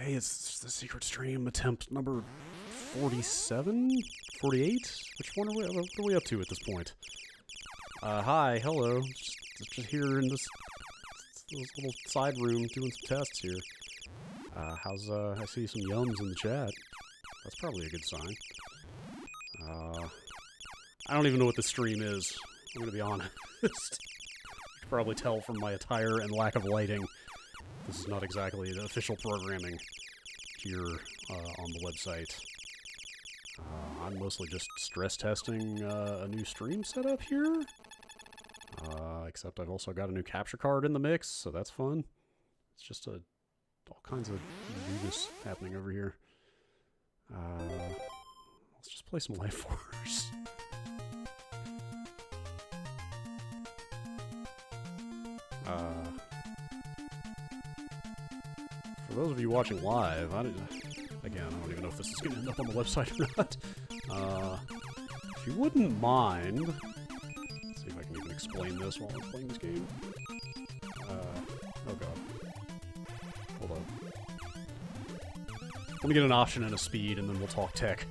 Hey, it's the secret stream attempt number 47? 48? Which one what are we up to at this point? Hi, hello. Just here in this little side room doing some tests here. I see some yums in the chat. That's probably a good sign. I don't even know what the stream is. I'm gonna be honest. You can probably tell from my attire and lack of lighting. This is not exactly the official programming here on the website. I'm mostly just stress testing a new stream setup here. Except I've also got a new capture card in the mix, so that's fun. It's just all kinds of weirdness happening over here. Let's just play some Life Force. For those of you watching live, again, I don't even know if this is going to end up on the website or not. If you wouldn't mind, let's see if I can even explain this while I'm playing this game. Oh god. Hold on. Let me get an option and a speed, and then we'll talk tech.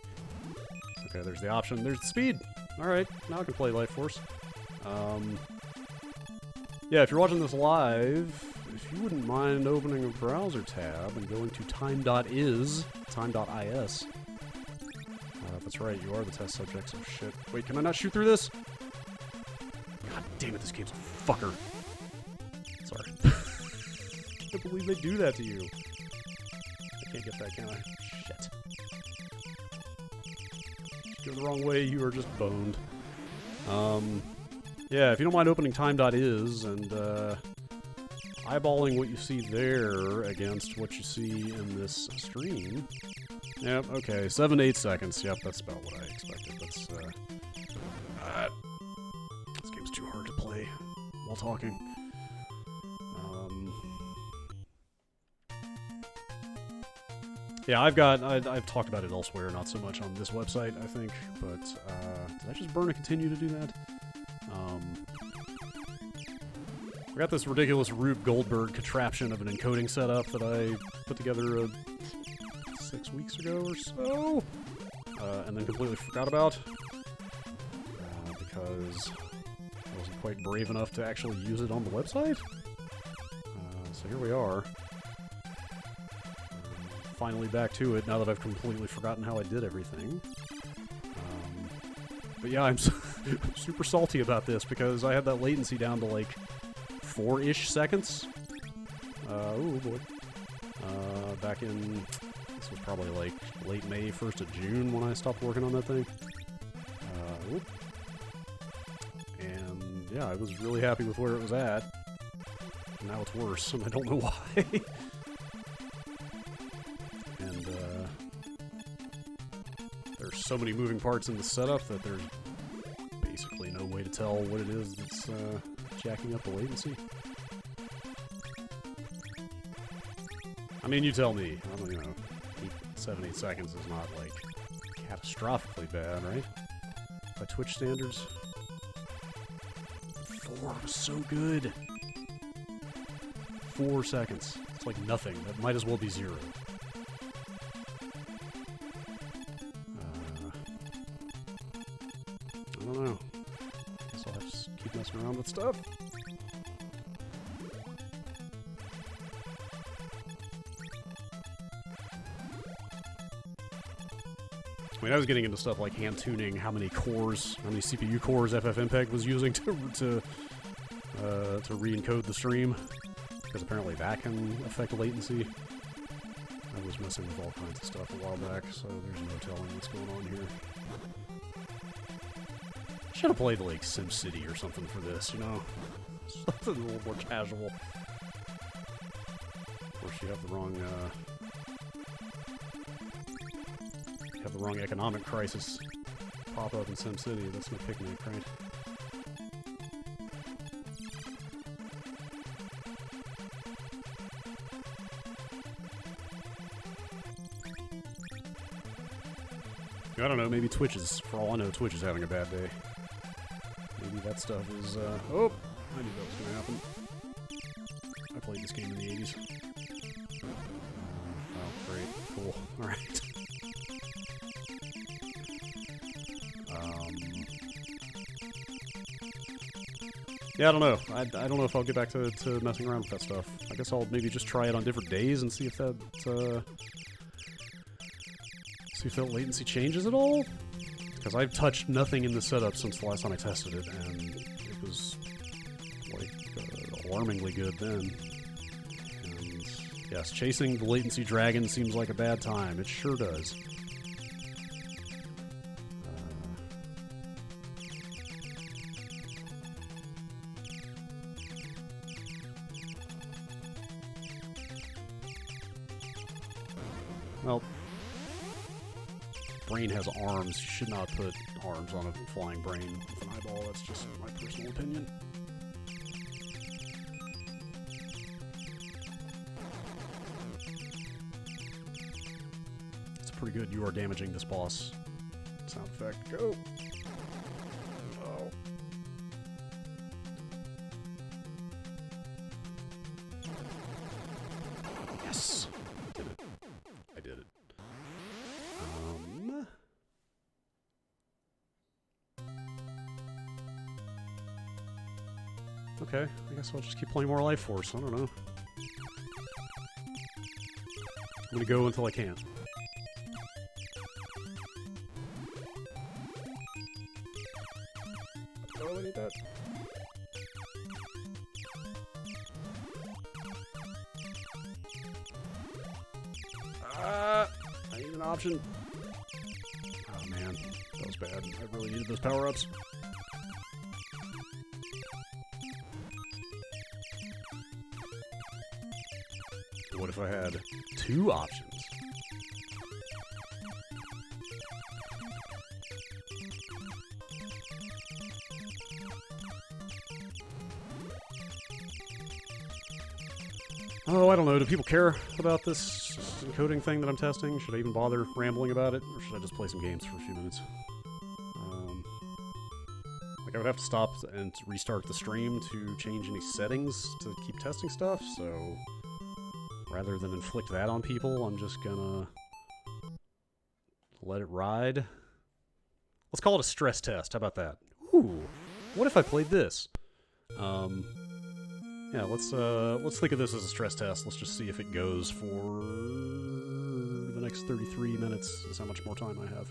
Okay, there's the option. There's the speed! Alright, now I can play Life Force. Yeah, if you're watching this live, if you wouldn't mind opening a browser tab and going to time.is. That's right, you are the test subjects. Oh shit. Wait, can I not shoot through this? God damn it, this game's a fucker. Sorry. Can't believe they do that to you. I can't get that, can I? Shit. If you go the wrong way, you are just boned. Yeah, if you don't mind opening time.is and eyeballing what you see there against what you see in this stream. Yep, okay, 7 to 8 seconds. Yep, that's about what I expected. That's, this game's too hard to play while talking. Yeah, I've talked about it elsewhere, not so much on this website, I think, but, did I just burn a continue to do that? I got this ridiculous Rube Goldberg contraption of an encoding setup that I put together 6 weeks ago or so, and then completely forgot about, because I wasn't quite brave enough to actually use it on the website. So here we are. Finally back to it, now that I've completely forgotten how I did everything. But yeah, I'm super salty about this, because I had that latency down to like 4-ish seconds. Oh boy. Back in, this was probably like late May, 1st of June when I stopped working on that thing. And yeah, I was really happy with where it was at. And now it's worse, and I don't know why. And there's so many moving parts in the setup that there's basically no way to tell what it is that's jacking up the latency. I mean, you tell me. I don't, 7, 8 seconds is not, like, catastrophically bad, right? By Twitch standards. 4 was so good. 4 seconds. It's like nothing. That might as well be 0. I don't know. Guess I'll have to keep messing around with stuff. I mean, I was getting into stuff like hand tuning, how many CPU cores FFmpeg was using to re-encode the stream, because apparently that can affect latency. I was messing with all kinds of stuff a while back, so there's no telling what's going on here. Should have played like SimCity or something for this, you know? Something a little more casual. Of course, you have the wrong, economic crisis pop up in SimCity. That's no picnic, right? I don't know, maybe Twitch is, for all I know, Twitch is having a bad day. Maybe that stuff is, oh! I knew that was gonna happen. I played this game in the 80s. Well, Alright. Yeah, I don't know. I don't know if I'll get back to messing around with that stuff. I guess I'll maybe just try it on different days and see if that latency changes at all. Because I've touched nothing in the setup since the last time I tested it, and it was like alarmingly good then. And yes, chasing the latency dragon seems like a bad time. It sure does. Well, brain has arms. You should not put arms on a flying brain with an eyeball. That's just my personal opinion. It's pretty good. You are damaging this boss. Sound effect. Go! Oh. Yes! Did it. I did it. Okay, I guess I'll just keep playing more Life Force. I don't know. I'm gonna go until I can't. Oh, I need that. I need an option. Oh man, that was bad. I really needed those power-ups. What if I had two options? Oh, I don't know. Do people care about this encoding thing that I'm testing? Should I even bother rambling about it? Or should I just play some games for a few minutes? Like, I would have to stop and restart the stream to change any settings to keep testing stuff, so rather than inflict that on people, I'm just gonna let it ride. Let's call it a stress test. How about that? Ooh, what if I played this? Yeah, let's think of this as a stress test. Let's just see if it goes for the next 33 minutes. Is how much more time I have.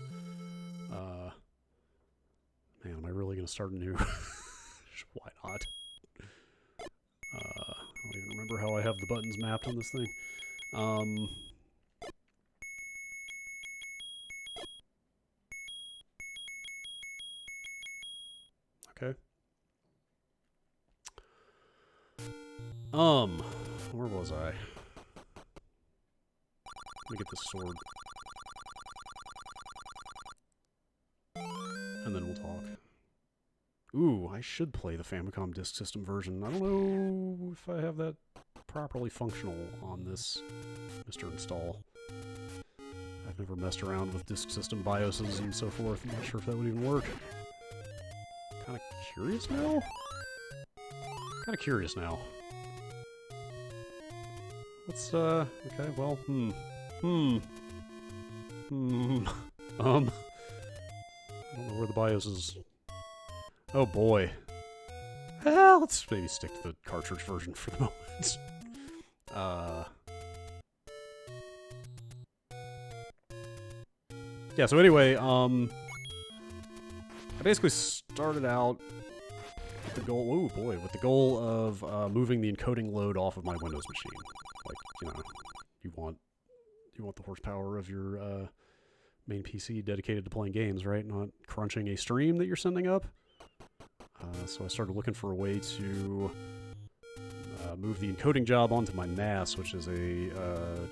Man, am I really gonna start anew? Why not? I don't even remember how I have the buttons mapped on this thing. Okay. Where was I? Let me get this sword. And then we'll talk. Ooh, I should play the Famicom Disk System version. I don't know if I have that properly functional on this Mr. Install. I've never messed around with disk system BIOSes and so forth. I'm not sure if that would even work. Kinda curious now? Kinda curious now. Let's, okay, well, I don't know where the BIOS is. Oh boy. Well, let's maybe stick to the cartridge version for the moment. Yeah, so anyway, I basically started out with the goal, oh boy, with the goal of moving the encoding load off of my Windows machine. Like, you know, you want the horsepower of your main PC dedicated to playing games, right? Not crunching a stream that you're sending up. So I started looking for a way to move the encoding job onto my NAS, which is a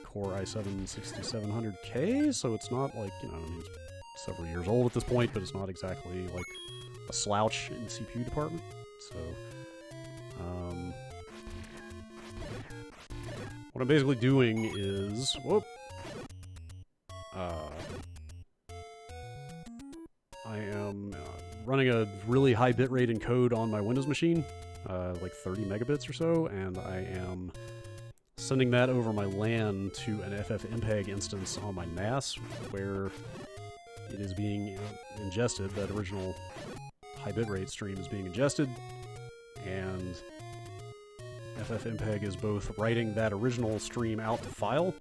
Core i7-6700K, so it's not like, you know, I mean, it's several years old at this point, but it's not exactly like a slouch in the CPU department. So, what I'm basically doing is, I am running a really high bitrate encode on my Windows machine, like 30 megabits or so, and I am sending that over my LAN to an FFmpeg instance on my NAS, where it is being ingested. That original high bitrate stream is being ingested, and FFmpeg is both writing that original stream out to file,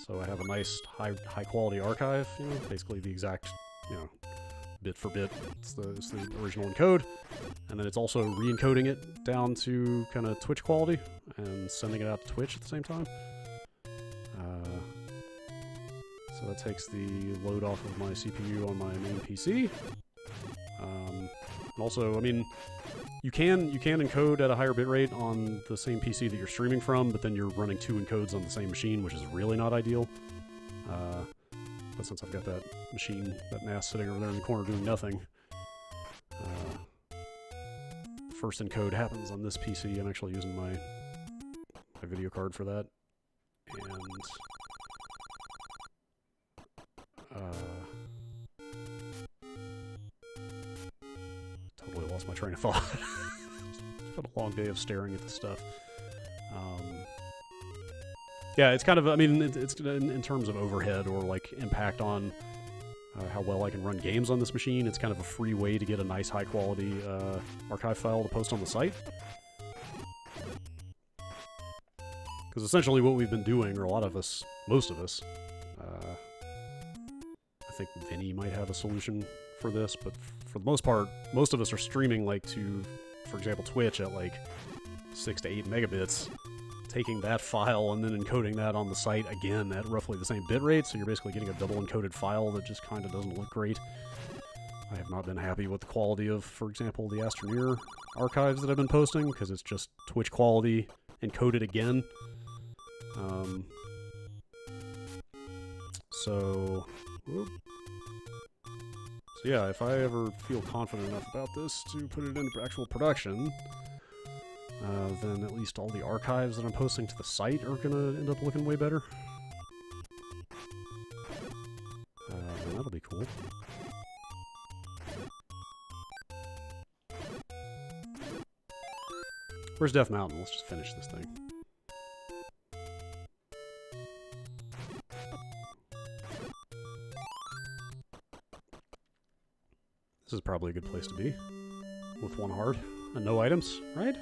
so I have a nice high quality archive. You know, basically the exact, you know, bit for bit. It's the original encode, and then it's also re-encoding it down to kind of Twitch quality and sending it out to Twitch at the same time. So that takes the load off of my CPU on my main PC. And also, I mean, you can encode at a higher bitrate on the same PC that you're streaming from, but then you're running 2 encodes on the same machine, which is really not ideal. But since I've got that machine, that NAS sitting over there in the corner doing nothing, the first encode happens on this PC. I'm actually using my video card for that, and totally lost my train of thought. It's been a long day of staring at this stuff. Yeah, it's kind of, I mean, it's in terms of overhead or like impact on how well I can run games on this machine, it's kind of a free way to get a nice high quality archive file to post on the site. Because essentially what we've been doing, or a lot of us, most of us, I think Vinny might have a solution for this, but for the most part, most of us are streaming like to, for example, Twitch at like 6 to 8 megabits, taking that file and then encoding that on the site again at roughly the same bitrate, so you're basically getting a double encoded file that just kind of doesn't look great. I have not been happy with the quality of, for example, the Astroneer archives that I've been posting, because it's just Twitch quality encoded again. So yeah, if I ever feel confident enough about this to put it into actual production, then at least all the archives that I'm posting to the site are going to end up looking way better. And that'll be cool. Where's Death Mountain? Let's just finish this thing. This is probably a good place to be. With 1 heart and no items, right?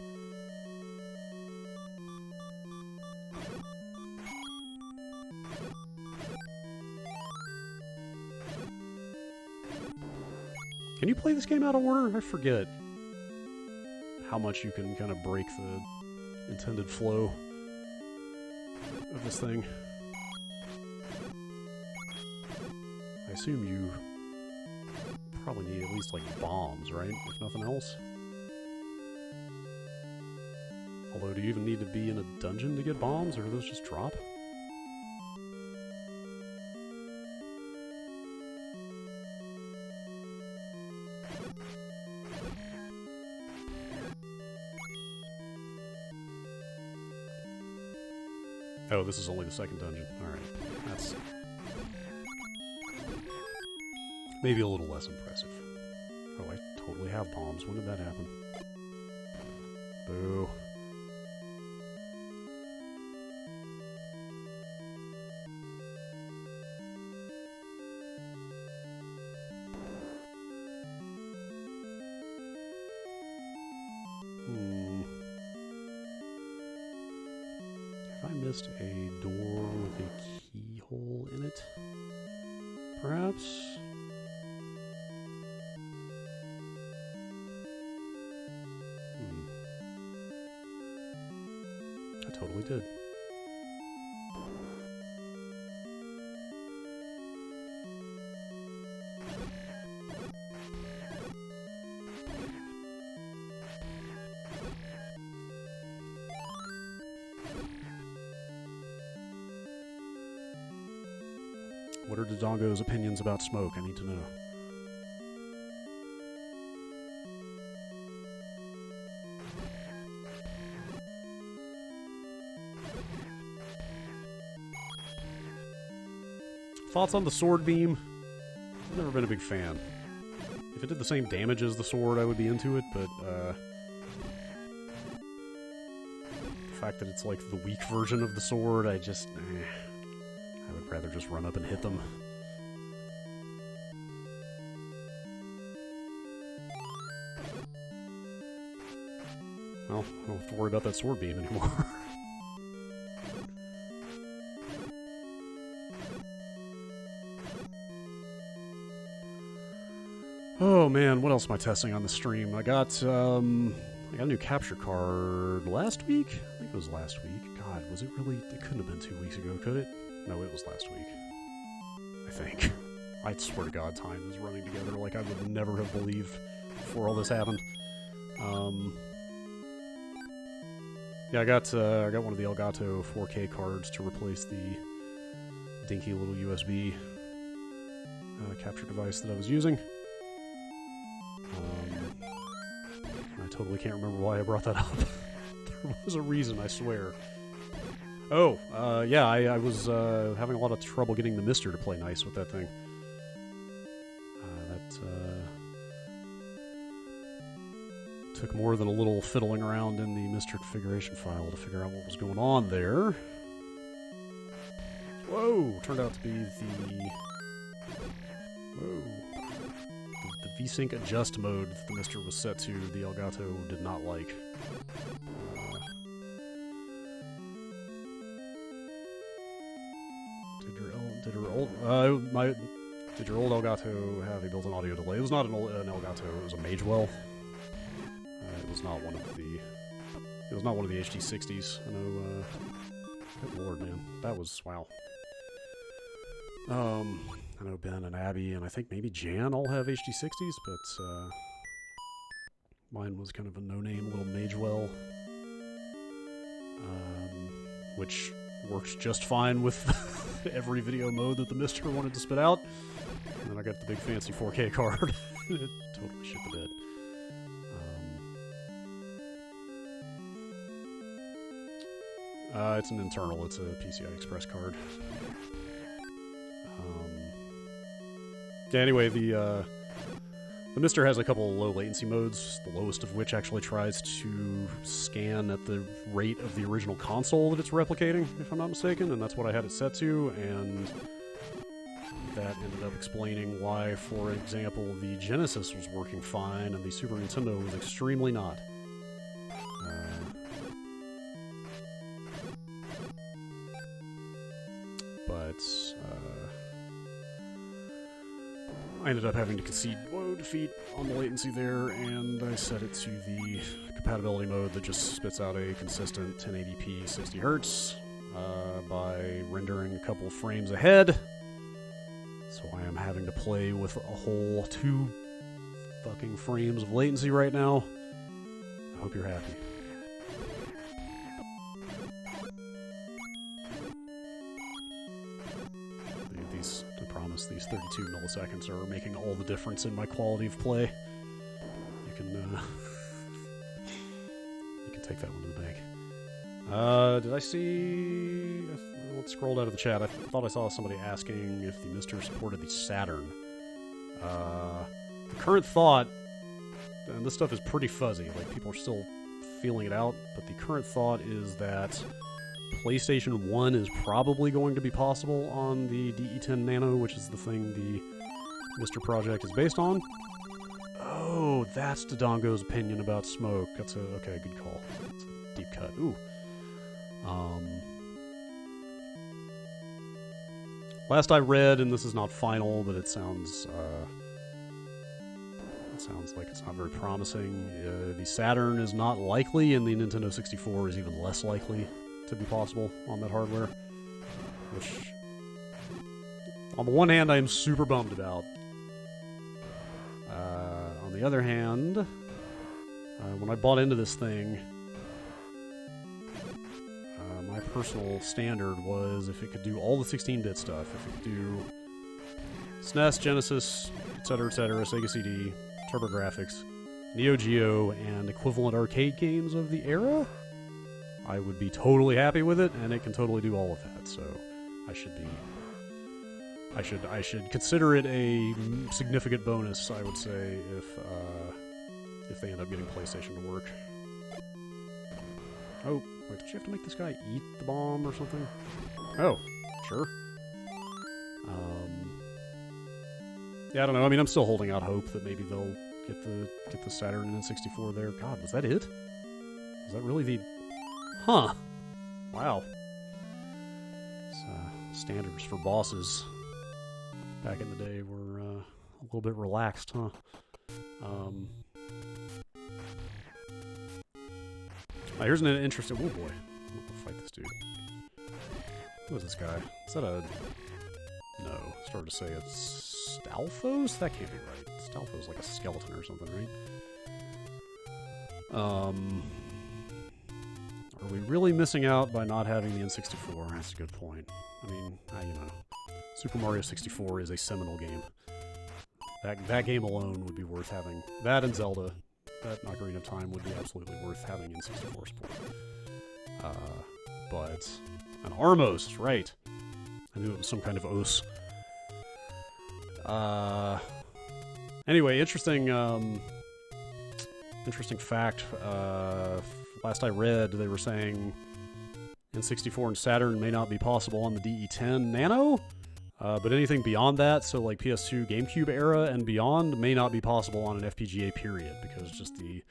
Can you play this game out of order? I forget how much you can kind of break the intended flow of this thing. I assume you probably need at least, like, bombs, right? If nothing else. Although, do you even need to be in a dungeon to get bombs, or do those just drop? Oh, this is only the 2nd dungeon. Alright. That's maybe a little less impressive. Oh, I totally have bombs. When did that happen? Boo. Have I missed a door with a keyhole in it? Perhaps? I totally did. What are Dodongo's opinions about smoke? I need to know. Thoughts on the sword beam? I've never been a big fan. If it did the same damage as the sword, I would be into it, but fact that it's like the weak version of the sword, I would rather just run up and hit them. Well, I don't have to worry about that sword beam anymore. Oh man, what else am I testing on the stream? I got a new capture card last week? I think it was last week. God, was it really? It couldn't have been 2 weeks ago, could it? No, it was last week. I think. I swear to God, time is running together like I would never have believed before all this happened. Yeah, I got one of the Elgato 4K cards to replace the dinky little USB capture device that I was using. I totally can't remember why I brought that up. There was a reason, I swear. Oh, yeah, I was having a lot of trouble getting the Mister to play nice with that thing. Took more than a little fiddling around in the Mister configuration file to figure out what was going on there. Whoa! Turned out to be the... Whoa. The VSync adjust mode that the Mister was set to, the Elgato did not like. Did your old Elgato have a built-in audio delay? It was not an Elgato, it was a Magewell. It was not one of the HD60s. I know, good lord, man. That was, wow. I know Ben and Abby and I think maybe Jan all have HD60s, but, mine was kind of a no-name little Magewell, which works just fine with every video mode that the Mister wanted to spit out. And then I got the big fancy 4K card. It totally shit the bed. It's an internal, it's a PCI Express card. Yeah, anyway, the Mister has a couple of low latency modes, the lowest of which actually tries to scan at the rate of the original console that it's replicating, if I'm not mistaken, and that's what I had it set to, and that ended up explaining why, for example, the Genesis was working fine and the Super Nintendo was extremely not. I ended up having to concede defeat on the latency there, and I set it to the compatibility mode that just spits out a consistent 1080p 60 Hz by rendering a couple frames ahead. So I am having to play with a whole 2 fucking frames of latency right now. I hope you're happy. These 32 milliseconds are making all the difference in my quality of play. You can take that one to the bank. Did I see... Let's scroll down to the chat. I thought I saw somebody asking if the Mister supported the Saturn. The current thought, and this stuff is pretty fuzzy, like people are still feeling it out, but the current thought is that PlayStation 1 is probably going to be possible on the DE10 Nano, which is the thing the Mister project is based on. Oh, that's Dodongo's opinion about smoke. That's a... okay, good call. That's a deep cut. Ooh. Last I read, and this is not final, but it sounds like it's not very promising. The Saturn is not likely, and the Nintendo 64 is even less likely to be possible on that hardware, which on the one hand I am super bummed about. On the other hand, when I bought into this thing, my personal standard was if it could do all the 16-bit stuff, if it could do SNES, Genesis, etc., Sega CD, TurboGrafx, Neo Geo, and equivalent arcade games of the era, I would be totally happy with it, and it can totally do all of that, so I should consider it a significant bonus, I would say, if they end up getting PlayStation to work. Oh, Wait, did you have to make this guy eat the bomb or something? Oh, sure. Yeah, I don't know. I mean, I'm still holding out hope that maybe they'll get the Saturn and N64 there. God, was that it? Was that really the... Huh. Wow. Standards for bosses back in the day were a little bit relaxed, huh? Here's an interesting... Oh, boy. I'll fight this dude. Who is this guy? Is that a... No. Started to say it's Stalfos? That can't be right. Stalfos like a skeleton or something, right? Are we really missing out by not having the N64? That's a good point. I mean, you know, Super Mario 64 is a seminal game. That game alone would be worth having. That and Zelda, that Ocarina of Time would be absolutely worth having in 64 support. But an Armos, right? I knew it was some kind of OS. Anyway, interesting fact. Last I read, they were saying N64 and Saturn may not be possible on the DE10 Nano, but anything beyond that, so like PS2, GameCube era and beyond, may not be possible on an FPGA period, because just the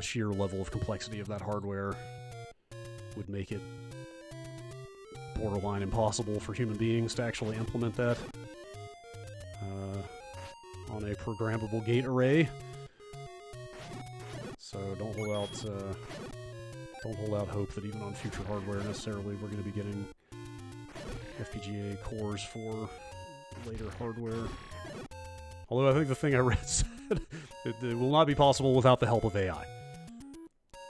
sheer level of complexity of that hardware would make it borderline impossible for human beings to actually implement that on a programmable gate array. So don't hold out hope that even on future hardware necessarily we're going to be getting FPGA cores for later hardware. Although I think the thing I read said it will not be possible without the help of AI.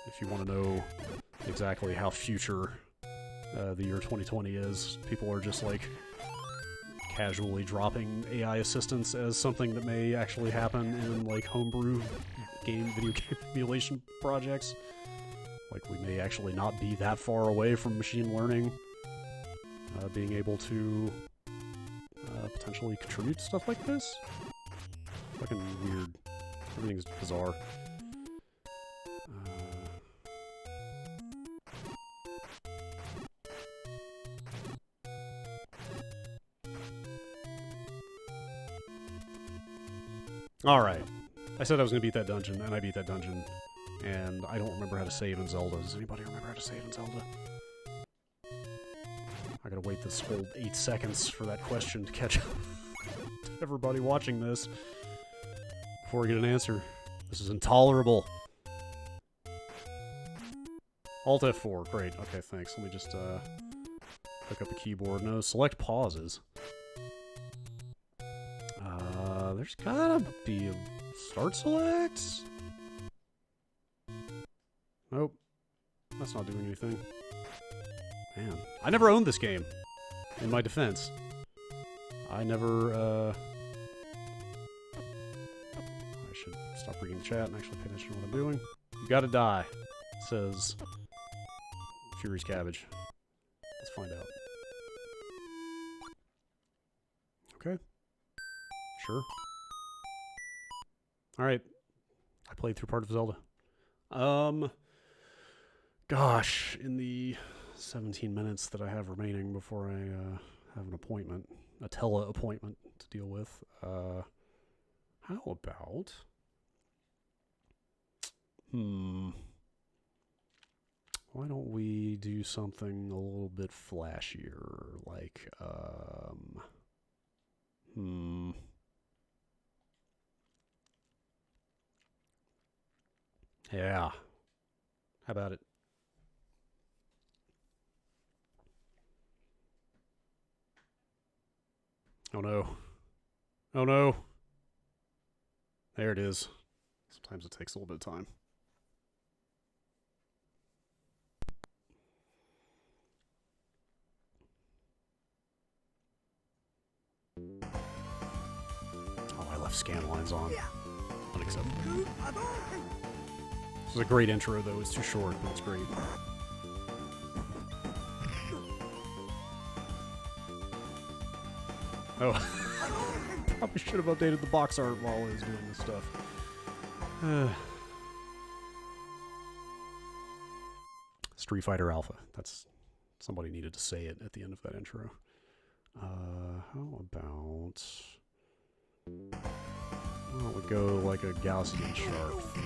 If you want to know exactly how future the year 2020 is, people are just like casually dropping AI assistance as something that may actually happen in like homebrew video game emulation projects. Like, we may actually not be that far away from machine learning being able to potentially contribute to stuff like this. Fucking weird. Everything's bizarre. Alright. I said I was going to beat that dungeon, and I beat that dungeon. And I don't remember how to save in Zelda. Does anybody remember how to save in Zelda? I gotta wait this whole 8 seconds for that question to catch up to everybody watching this before I get an answer. This is intolerable. Alt F4, great. Okay, thanks. Let me just hook up the keyboard. No, select pauses. There's gotta be a start select? Nope. That's not doing anything. Man. I never owned this game, in my defense. I never, I should stop reading the chat and actually pay attention to what I'm doing. You gotta die, says Fury's Cabbage. Let's find out. Okay. Sure. Alright. I played through part of Zelda. Gosh, in the 17 minutes that I have remaining before I have an appointment, a tele-appointment to deal with, how about... Why don't we do something a little bit flashier, like, Yeah. How about it? Oh no. Oh no. There it is. Sometimes it takes a little bit of time. Oh, I left scan lines on. Unacceptable. This is a great intro, though. It's too short, but it's great. Oh. Probably should have updated the box art while I was doing this stuff. Street Fighter Alpha. That's somebody needed to say it at the end of that intro. How about we go like a Gaussian Shark 3?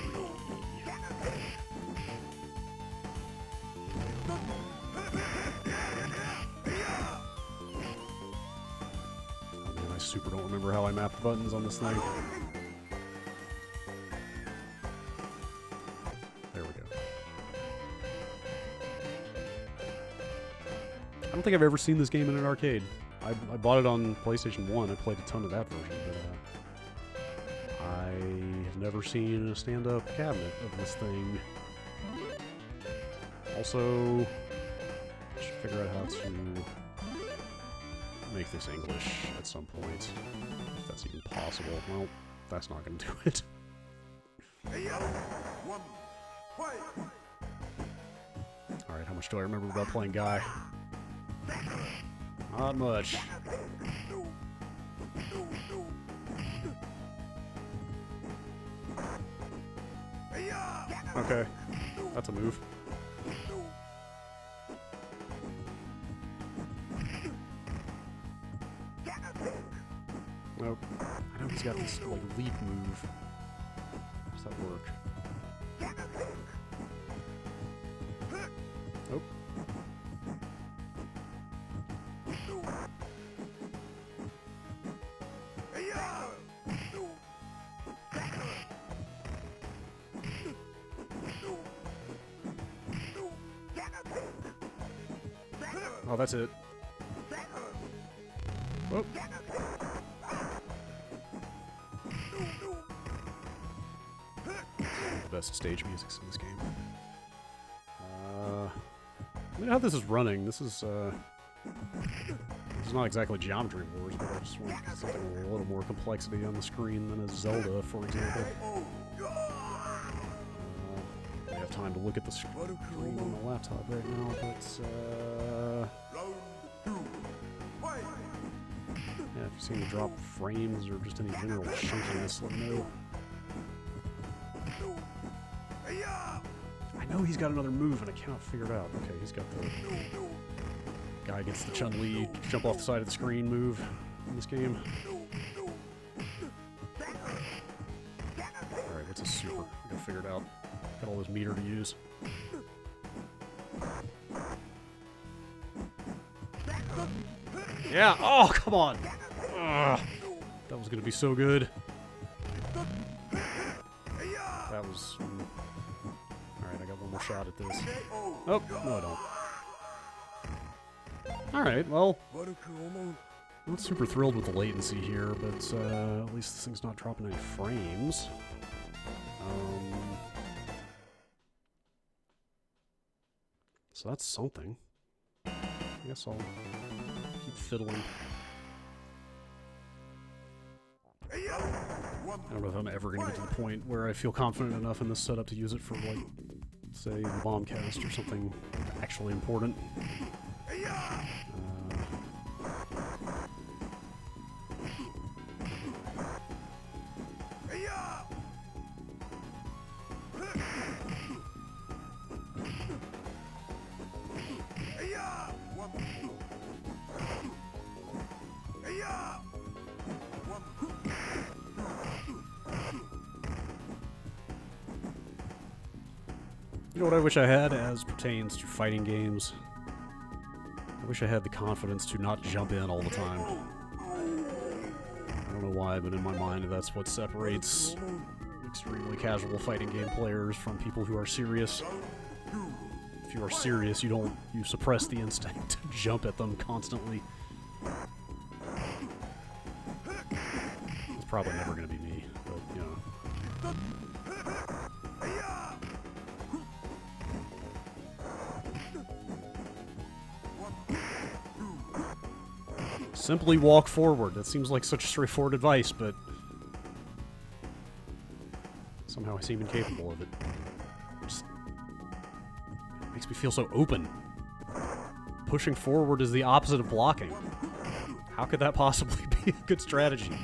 Oh man, I super don't remember how I map the buttons on this thing. There we go. I don't think I've ever seen this game in an arcade. I bought it on PlayStation 1. I played a ton of that version, but I have never seen a stand-up cabinet of this thing. Also, I should figure out how to make this English at some point, if that's even possible. Well, that's not going to do it. Alright, how much do I remember about playing Guy? Not much. Okay, that's a move. Nope. I know he's got this like leap move. How does that work? Nope. Oh, that's it. Oh. The best stage music in this game. I mean, how this is running, this is not exactly Geometry Wars, but I just want something with a little more complexity on the screen than a Zelda, for example. I have time to look at the screen on my laptop right now, but yeah, if you see me drop frames or just any general chunkiness, let me know. I know he's got another move and I cannot figure it out. Okay, he's got the guy gets the Chun-Li jump off the side of the screen move in this game. Alright, what's a super? I gotta figure it out. Got all this meter to use. Yeah! Oh, come on! Ugh. That was gonna be so good. That was... Alright, I got one more shot at this. Oh, no I don't. Alright, well... I'm not super thrilled with the latency here, but at least this thing's not dropping any frames. So that's something. I guess I'll keep fiddling. I don't know if I'm ever going to get to the point where I feel confident enough in this setup to use it for, like, say, the Bombcast or something actually important. You know what I wish I had as pertains to fighting games? I wish I had the confidence to not jump in all the time. I don't know why, but in my mind that's what separates extremely casual fighting game players from people who are serious. If you are serious, you suppress the instinct to jump at them constantly. It's probably never going to be me, but, you know. Simply walk forward. That seems like such straightforward advice, but somehow I seem incapable of it. Just makes me feel so open. Pushing forward is the opposite of blocking. How could that possibly be a good strategy?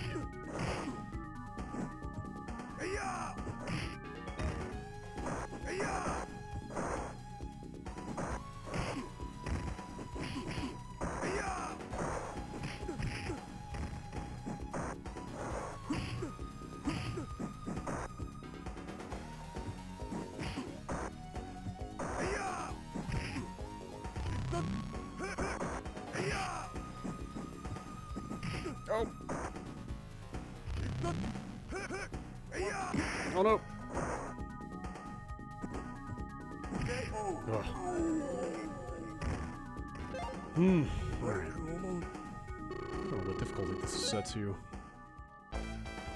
Oh! Oh no! Ugh. Alright. I don't know what difficulty this is set to. A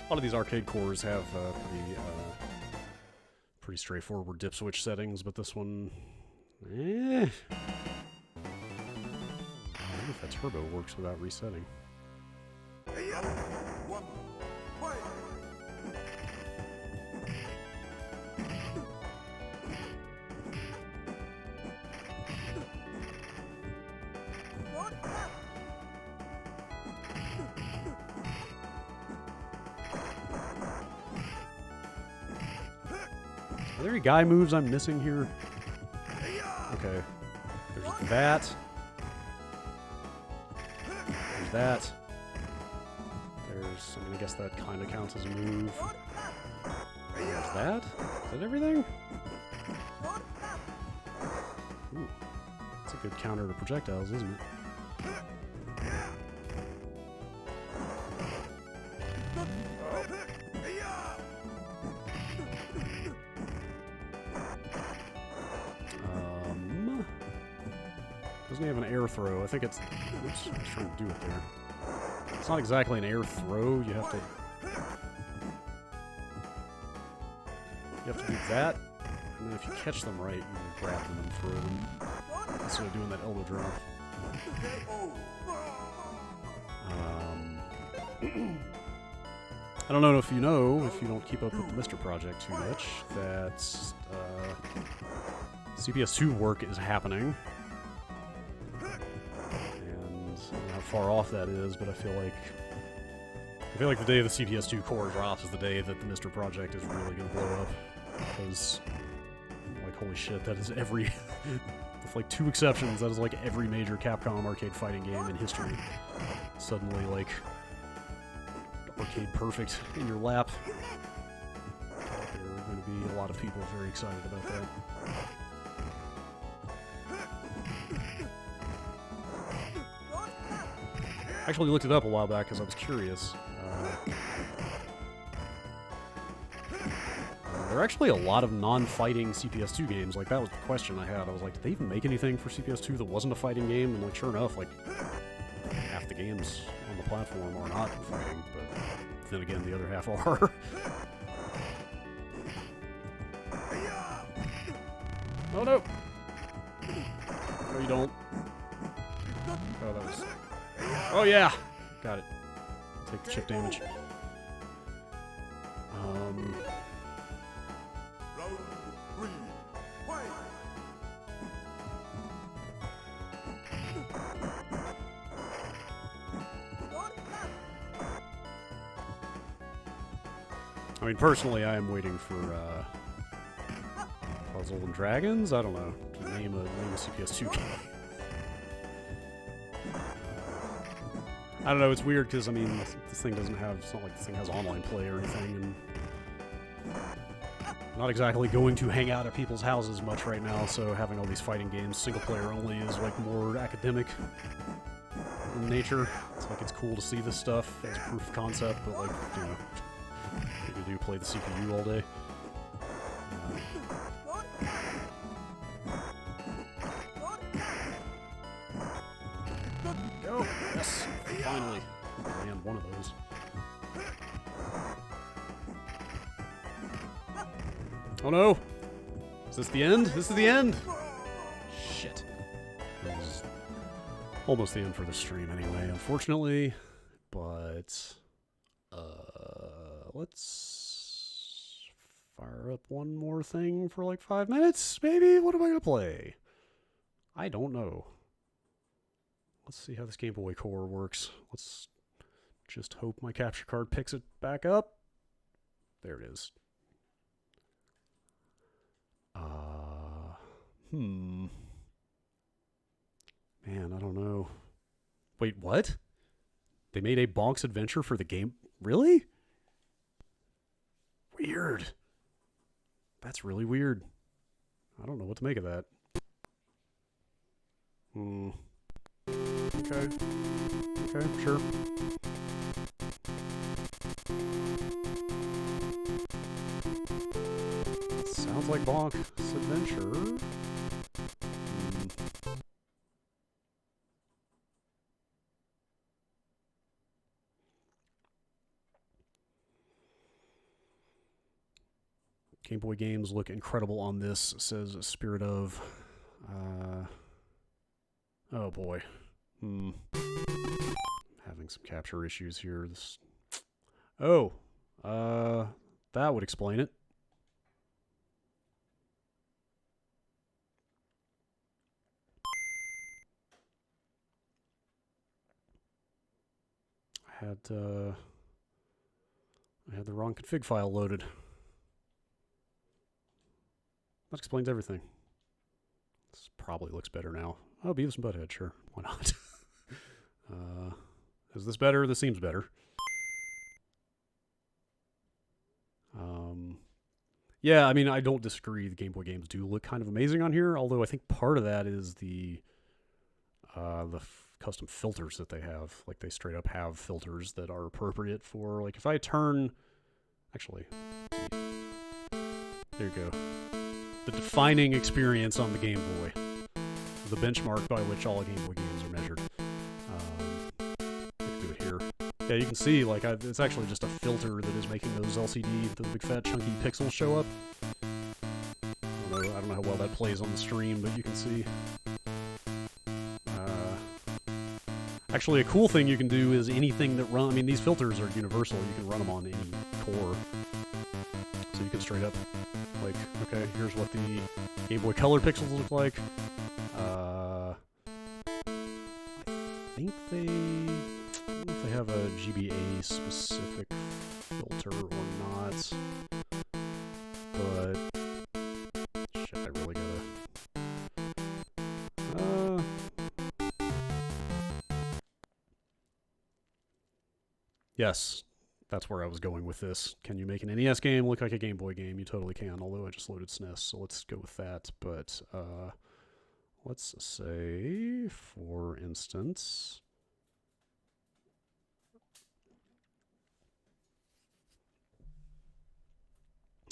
lot of these arcade cores have pretty straightforward dip switch settings, but this one, I wonder if that turbo works without resetting. Are there any guy moves I'm missing here? Okay. There's that. There's that. There's... I mean, I guess that kind of counts as a move. There's that? Is that everything? Ooh. That's a good counter to projectiles, isn't it? Doesn't he have an air throw? I think it's... Oops, I was trying to do it there. It's not exactly an air throw. You have to... You have to do that, and then if you catch them right, you can grab them and throw them. Instead of doing that elbow drop. I don't know if you don't keep up with the Mr. Project too much, that CPS2 work is happening. How far off that is, but I feel like the day the CPS2 core drops is the day that the Mr. Project is really gonna blow up. Because, like, holy shit, that is every... with, like, 2 exceptions, that is, like, every major Capcom arcade fighting game in history. Suddenly, like, arcade perfect in your lap. There are going to be a lot of people very excited about that. I actually looked it up a while back because I was curious. There are actually a lot of non-fighting CPS2 games. Like, that was the question I had. I was like, did they even make anything for CPS2 that wasn't a fighting game? And, like, sure enough, like, half the games on the platform are not fighting, but then again, the other half are. Oh, no! No, you don't. Oh, that was... Oh, yeah! Got it. Take the chip damage. I mean, personally, I am waiting for, Puzzle and Dragons? I don't know. To name a CPS2 game. I don't know, it's weird because, I mean, this thing doesn't have, it's not like this thing has online play or anything, and I'm not exactly going to hang out at people's houses much right now, so having all these fighting games, single player only, is, like, more academic in nature. It's like, it's cool to see this stuff as proof of concept, but, like, you know, what do you do, play the CPU all day? Go! Yes! Finally! Man, one of those. Oh no! Is this the end? This is the end! Shit. This is almost the end for the stream anyway, unfortunately. But... let's fire up one more thing for like 5 minutes, maybe? What am I gonna play? I don't know. Let's see how this Game Boy core works. Let's just hope my capture card picks it back up. There it is. Man, I don't know. Wait, what? They made a Bonk's Adventure for the game? Really? Weird. That's really weird. I don't know what to make of that. Okay. Okay, sure. Sounds like Bonk's Adventure. Game Boy games look incredible on this, says Spirit of. Oh boy. Having some capture issues here. This. Oh. That would explain it. I had the wrong config file loaded. That explains everything. This probably looks better now. Oh, Beavis and Butthead, sure. Why not? Is this better? This seems better. Yeah, I mean, I don't disagree. The Game Boy games do look kind of amazing on here, although I think part of that is the custom filters that they have. Like, they straight up have filters that are appropriate for, like, if I turn... Actually, there you go. The defining experience on the Game Boy. The benchmark by which all Game Boy games are measured. I can do it here. Yeah, you can see, like, it's actually just a filter that is making those LCD, those big fat chunky pixels show up. I don't know how well that plays on the stream, but you can see. Actually, a cool thing you can do is anything that I mean, these filters are universal. You can run them on any core. So you can straight up, like, okay, here's what the Game Boy Color pixels look like. I think I don't know if they have a GBA specific filter or not. But shit, I really gotta. Yes, that's where I was going with this. Can you make an NES game look like a Game Boy game? You totally can, although I just loaded SNES, so let's go with that. But let's say, for instance,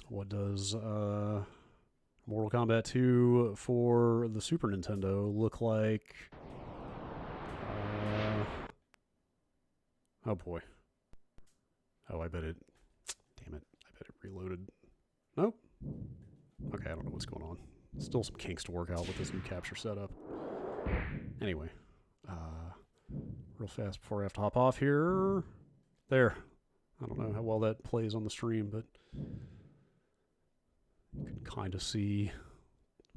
what does Mortal Kombat 2 for the Super Nintendo look like? Oh boy. Oh, I bet it... Damn it. I bet it reloaded. Nope. Okay, I don't know what's going on. Still some kinks to work out with this new capture setup. Anyway. Real fast before I have to hop off here. There. I don't know how well that plays on the stream, but you can kind of see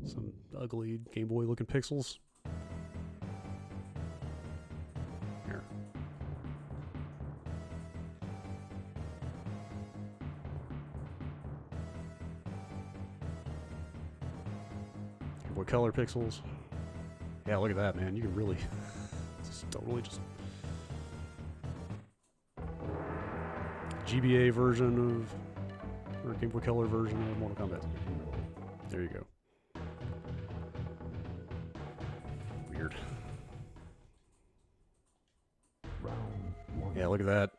some ugly Game Boy looking pixels. Here. Game Boy Color pixels. Yeah, look at that, man. You can really just totally just GBA version of, or Game Boy Color version of Mortal Kombat. There you go. Weird. Yeah, look at that.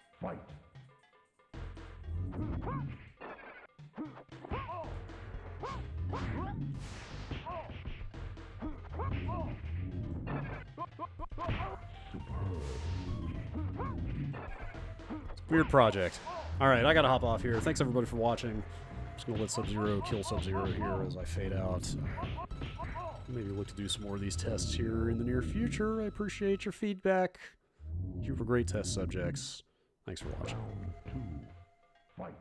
Weird project. Alright, I gotta hop off here. Thanks everybody for watching. I'm just gonna let Sub-Zero kill Sub-Zero here as I fade out. Maybe look to do some more of these tests here in the near future. I appreciate your feedback. You were great test subjects. Thanks for watching. Round 2, fight.